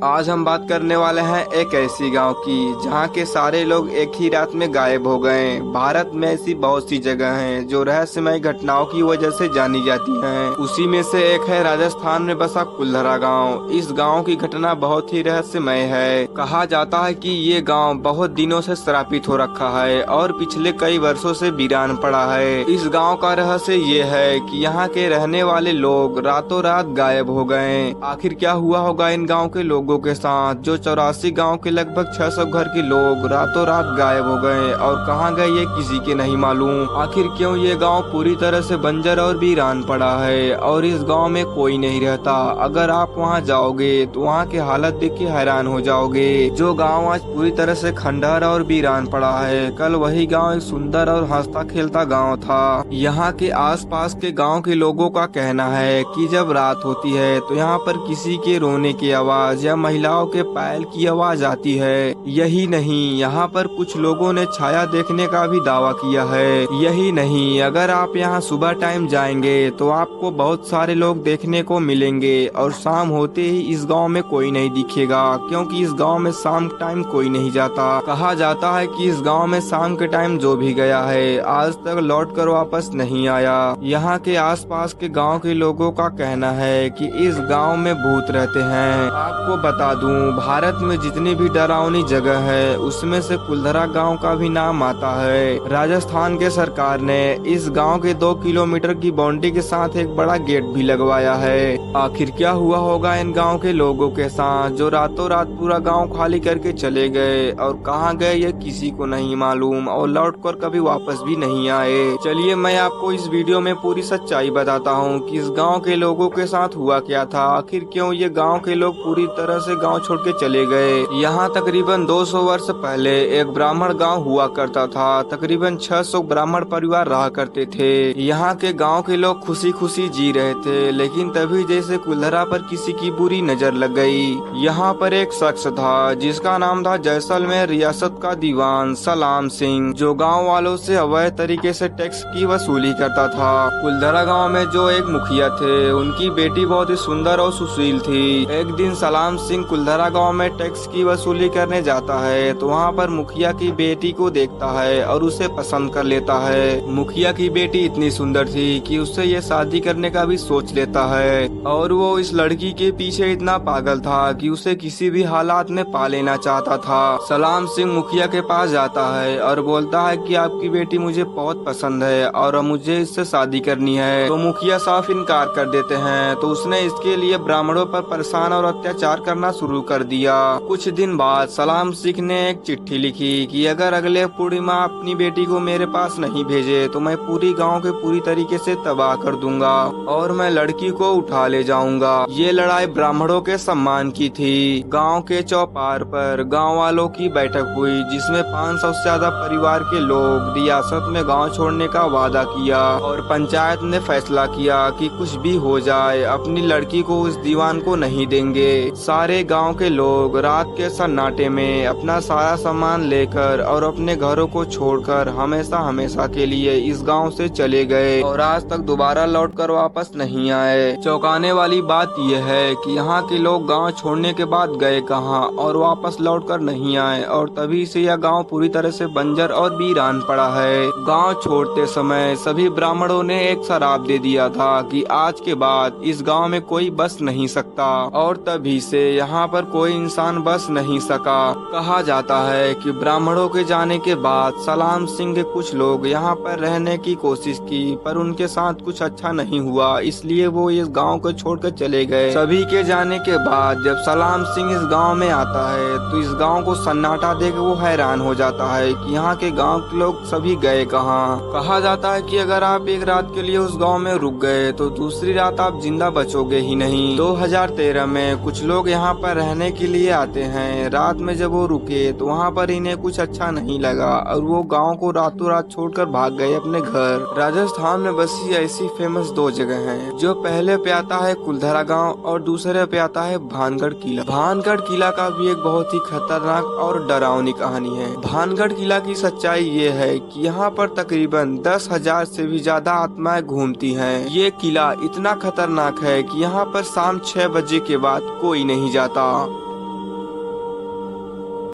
आज हम बात करने वाले हैं एक ऐसी गांव की जहां के सारे लोग एक ही रात में गायब हो गए। भारत में ऐसी बहुत सी जगह हैं जो रहस्यमय घटनाओं की वजह से जानी जाती हैं। उसी में से एक है राजस्थान में बसा कुल्धरा गांव। इस गांव की घटना बहुत ही रहस्यमय है। कहा जाता है कि ये गांव बहुत दिनों से श्रापित हो रखा है और पिछले कई वर्षों से वीरान पड़ा है। इस गाँव का रहस्य ये है कि यहाँ के रहने वाले लोग रातों रात गायब हो गए। आखिर क्या हुआ होगा इन गाँव के लोगों के साथ जो 84 गांव के लगभग 600 घर के लोग रातों रात गायब हो गए और कहां गए ये किसी के नहीं मालूम। आखिर क्यों ये गांव पूरी तरह से बंजर और वीरान पड़ा है और इस गांव में कोई नहीं रहता। अगर आप वहां जाओगे तो वहां की हालत देख के हैरान हो जाओगे। जो गांव आज पूरी तरह से खंडहर और वीरान पड़ा है, कल वही गाँव एक सुंदर और हंसता खेलता गाँव था। यहाँ के आसपास के गाँव के लोगों का कहना है कि जब रात होती है तो यहाँ पर किसी के रोने की आवाज या महिलाओं के पायल की आवाज आती है। यही नहीं, यहाँ पर कुछ लोगों ने छाया देखने का भी दावा किया है। यही नहीं, अगर आप यहाँ सुबह टाइम जाएंगे तो आपको बहुत सारे लोग देखने को मिलेंगे और शाम होते ही इस गांव में कोई नहीं दिखेगा, क्योंकि इस गांव में शाम टाइम कोई नहीं जाता। कहा जाता है कि इस गांव में शाम के टाइम जो भी गया है आज तक लौट कर वापस नहीं आया। यहाँ के आसपास के गाँव के लोगों का कहना है कि इस गाँव में भूत रहते हैं। आपको बता दूं, भारत में जितनी भी डरावनी जगह है उसमें से कुल्धरा गांव का भी नाम आता है। राजस्थान के सरकार ने इस गांव के 2 किलोमीटर की बाउंड्री के साथ एक बड़ा गेट भी लगवाया है। आखिर क्या हुआ होगा इन गांव के लोगों के साथ जो रातों रात पूरा गांव खाली करके चले गए और कहां गए ये किसी को नहीं मालूम और लौट कर कभी वापस भी नहीं आए। चलिए मैं आपको इस वीडियो में पूरी सच्चाई बताता हूँ कि इस गाँव के लोगों के साथ हुआ क्या था। आखिर क्यों ये गाँव के लोग पूरी तरह से गांव छोड़ के चले गए। यहाँ तकरीबन 200 वर्ष पहले एक ब्राह्मण गांव हुआ करता था। तकरीबन 600 ब्राह्मण परिवार रहा करते थे। यहाँ के गांव के लोग खुशी खुशी जी रहे थे, लेकिन तभी जैसे कुल्धरा पर किसी की बुरी नजर लग गई। यहाँ पर एक शख्स था जिसका नाम था जैसलमेर रियासत का दीवान सलाम सिंह, जो गाँव वालों से अवैध तरीके से टैक्स की वसूली करता था। कुल्धरा गाँव में जो एक मुखिया थे, उनकी बेटी बहुत ही सुंदर और सुशील थी। एक दिन सलाम सिंह कुल्धरा गांव में टैक्स की वसूली करने जाता है तो वहां पर मुखिया की बेटी को देखता है और उसे पसंद कर लेता है। मुखिया की बेटी इतनी सुंदर थी कि उससे ये शादी करने का भी सोच लेता है और वो इस लड़की के पीछे इतना पागल था कि उसे किसी भी हालात में पा लेना चाहता था। सलाम सिंह मुखिया के पास जाता है और बोलता है कि आपकी बेटी मुझे बहुत पसंद है और मुझे इससे शादी करनी है। तो मुखिया साफ इनकार कर देते हैं। तो उसने इसके लिए ब्राह्मणों पर परेशान और अत्याचार करना शुरू कर दिया। कुछ दिन बाद सलाम सिंह ने एक चिट्ठी लिखी कि अगर अगले पूर्णिमा अपनी बेटी को मेरे पास नहीं भेजे तो मैं पूरी गांव के पूरी तरीके से तबाह कर दूंगा और मैं लड़की को उठा ले जाऊंगा। ये लड़ाई ब्राह्मणों के सम्मान की थी। गांव के चौपार पर गांव वालों की बैठक हुई जिसमें 500 से ज्यादा परिवार के लोग रियासत में गाँव छोड़ने का वादा किया और पंचायत ने फैसला किया कि कुछ भी हो जाए अपनी लड़की को उस दीवान को नहीं देंगे। सारे गांव के लोग रात के सन्नाटे में अपना सारा सामान लेकर और अपने घरों को छोड़कर हमेशा हमेशा के लिए इस गांव से चले गए और आज तक दोबारा लौटकर वापस नहीं आए। चौंकाने वाली बात यह है कि यहाँ के लोग गांव छोड़ने के बाद गए कहाँ और वापस लौटकर नहीं आए और तभी से यह गांव पूरी तरह से बंजर और वीरान पड़ा है। गाँव छोड़ते समय सभी ब्राह्मणों ने एक शराब दे दिया था कि आज के बाद इस गाँव में कोई बस नहीं सकता और तभी से यहाँ पर कोई इंसान बस नहीं सका। कहा जाता है कि ब्राह्मणों के जाने के बाद सलाम सिंह के कुछ लोग यहाँ पर रहने की कोशिश की पर उनके साथ कुछ अच्छा नहीं हुआ, इसलिए वो इस गांव को छोड़कर चले गए। सभी के जाने के बाद जब सलाम सिंह इस गांव में आता है तो इस गांव को सन्नाटा देख वो हैरान हो जाता है कि यहाँ के गाँव के लोग सभी गए कहाँ। कहा जाता है कि अगर आप एक रात के लिए उस गाँव में रुक गए तो दूसरी रात आप जिंदा बचोगे ही नहीं। 2013 में कुछ लोग यहाँ पर रहने के लिए आते हैं। रात में जब वो रुके तो वहाँ पर इन्हें कुछ अच्छा नहीं लगा और वो गांव को रातों रात छोड़कर भाग गए अपने घर। राजस्थान में बसी ऐसी फेमस 2 जगह हैं, जो पहले पे आता है कुल्धरा गांव और दूसरे पे आता है भानगढ़ किला। भानगढ़ किला का भी एक बहुत ही खतरनाक और डरावनी कहानी है। भानगढ़ किला की सच्चाई ये है कि यहाँ पर तकरीबन 10,000 से भी ज्यादा आत्माएं घूमती हैं। ये किला इतना खतरनाक है कि यहाँ पर शाम 6 बजे के बाद कोई नहीं जाता।